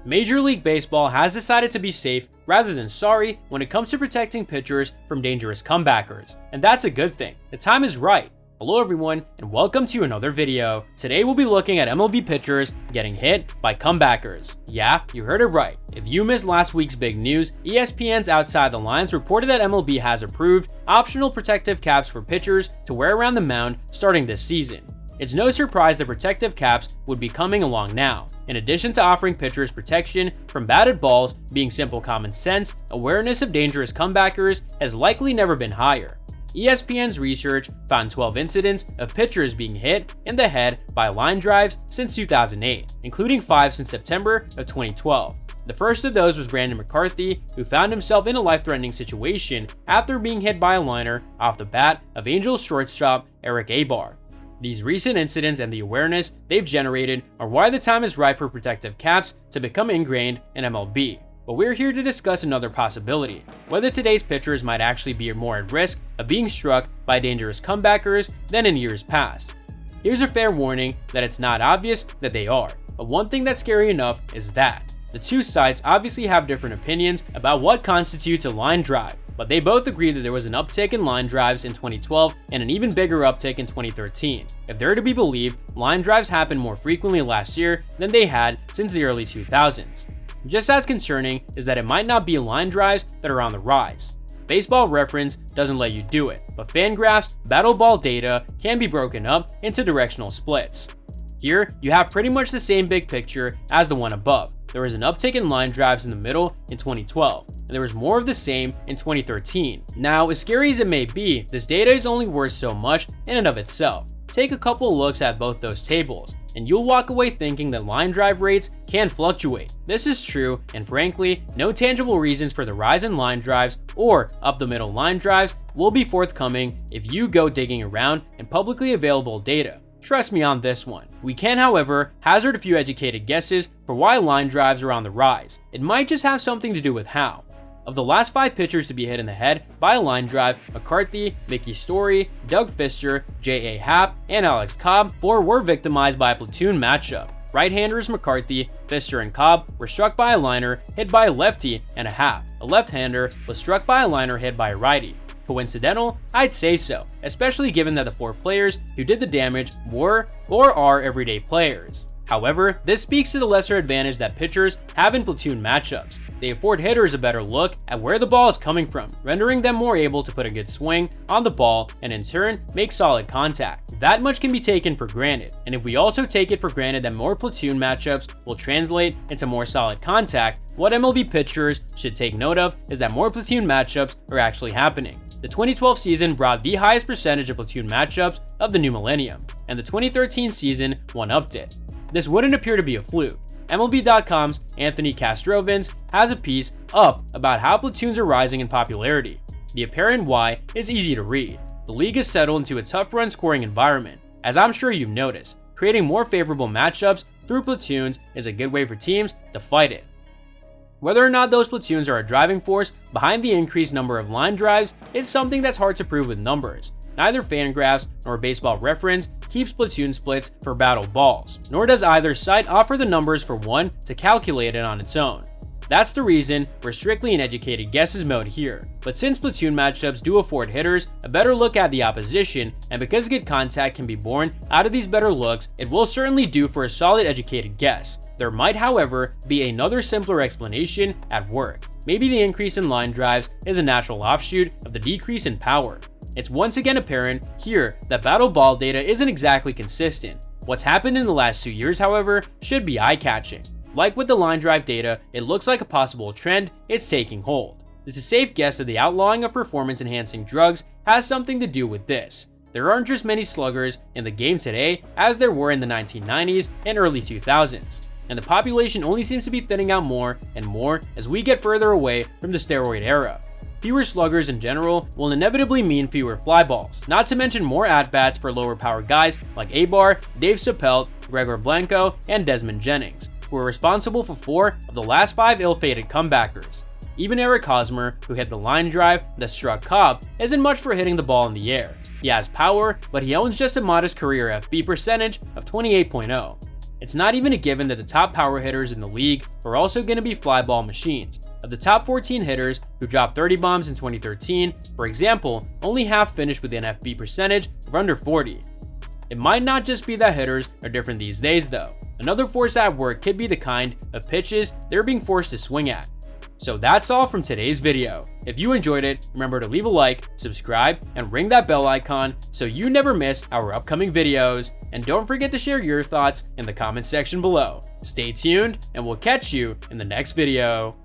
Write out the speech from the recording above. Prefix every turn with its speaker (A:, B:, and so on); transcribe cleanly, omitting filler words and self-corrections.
A: Major League Baseball has decided to be safe rather than sorry when it comes to protecting pitchers from dangerous comebackers, and that's a good thing. The time is right. Hello everyone, and welcome to another video. Today we'll be looking at MLB pitchers getting hit by comebackers. Yeah, you heard it right. If you missed last week's big news, ESPN's Outside the Lines reported that MLB has approved optional protective caps for pitchers to wear around the mound starting this season. It's no surprise that protective caps would be coming along now. In addition to offering pitchers protection from batted balls being simple common sense, awareness of dangerous comebackers has likely never been higher. ESPN's research found 12 incidents of pitchers being hit in the head by line drives since 2008, including 5 since September of 2012. The first of those was Brandon McCarthy, who found himself in a life-threatening situation after being hit by a liner off the bat of Angels shortstop Eric Abar. These recent incidents and the awareness they've generated are why the time is right for protective caps to become ingrained in MLB. But we're here to discuss another possibility, whether today's pitchers might actually be more at risk of being struck by dangerous comebackers than in years past. Here's a fair warning that it's not obvious that they are, but one thing that's scary enough is that the two sides obviously have different opinions about what constitutes a line drive, but they both agree that there was an uptick in line drives in 2012 and an even bigger uptick in 2013. If they're to be believed, line drives happened more frequently last year than they had since the early 2000s. Just as concerning is that it might not be line drives that are on the rise. Baseball Reference doesn't let you do it, but Fangraphs battle ball data can be broken up into directional splits. Here, you have pretty much the same big picture as the one above. There was an uptick in line drives in the middle in 2012, and there was more of the same in 2013. Now, as scary as it may be, this data is only worth so much in and of itself. Take a couple looks at both those tables, and you'll walk away thinking that line drive rates can fluctuate. This is true, and frankly, no tangible reasons for the rise in line drives or up-the-middle line drives will be forthcoming if you go digging around in publicly available data. Trust me on this one. We can, however, hazard a few educated guesses for why line drives are on the rise. It might just have something to do with how. Of the last 5 pitchers to be hit in the head by a line drive, McCarthy, Mickey Story, Doug Fister, J.A. Happ, and Alex Cobb, 4 were victimized by a platoon matchup. Right-handers McCarthy, Fister, and Cobb were struck by a liner hit by a lefty and a Happ. A left-hander was struck by a liner hit by a righty. Coincidental? I'd say so, especially given that the 4 players who did the damage were or are everyday players. However, this speaks to the lesser advantage that pitchers have in platoon matchups. They afford hitters a better look at where the ball is coming from, rendering them more able to put a good swing on the ball and in turn make solid contact. That much can be taken for granted, and if we also take it for granted that more platoon matchups will translate into more solid contact, what MLB pitchers should take note of is that more platoon matchups are actually happening. The 2012 season brought the highest percentage of platoon matchups of the new millennium, and the 2013 season one-upped it. This wouldn't appear to be a fluke. MLB.com's Anthony Castrovins has a piece up about how platoons are rising in popularity. The apparent why is easy to read. The league has settled into a tough run scoring environment. As I'm sure you've noticed, creating more favorable matchups through platoons is a good way for teams to fight it. Whether or not those platoons are a driving force behind the increased number of line drives is something that's hard to prove with numbers. Neither Fangraphs nor Baseball Reference keeps platoon splits for battle balls, nor does either site offer the numbers for one to calculate it on its own. That's the reason we're strictly in educated guesses mode here. But since platoon matchups do afford hitters a better look at the opposition, and because good contact can be born out of these better looks, it will certainly do for a solid educated guess. There might, however, be another simpler explanation at work. Maybe the increase in line drives is a natural offshoot of the decrease in power. It's once again apparent here that battle ball data isn't exactly consistent. What's happened in the last 2 years, however, should be eye-catching. Like with the line drive data, it looks like a possible trend is taking hold. It's a safe guess that the outlawing of performance-enhancing drugs has something to do with this. There aren't just many sluggers in the game today as there were in the 1990s and early 2000s, and the population only seems to be thinning out more and more as we get further away from the steroid era. Fewer sluggers in general will inevitably mean fewer fly balls, not to mention more at-bats for lower-power guys like Abar, Dave Chappelle, Gregor Blanco, and Desmond Jennings, who were responsible for 4 of the last 5 ill-fated comebackers. Even Eric Hosmer, who hit the line drive that struck Cobb, isn't much for hitting the ball in the air. He has power, but he owns just a modest career FB percentage of 28.0. It's not even a given that the top power hitters in the league are also going to be fly ball machines. Of the top 14 hitters who dropped 30 bombs in 2013, for example, only half finished with an FB percentage of under 40. It might not just be that hitters are different these days though. Another force at work could be the kind of pitches they're being forced to swing at. So that's all from today's video. If you enjoyed it, remember to leave a like, subscribe, and ring that bell icon so you never miss our upcoming videos. And don't forget to share your thoughts in the comment section below. Stay tuned, and we'll catch you in the next video.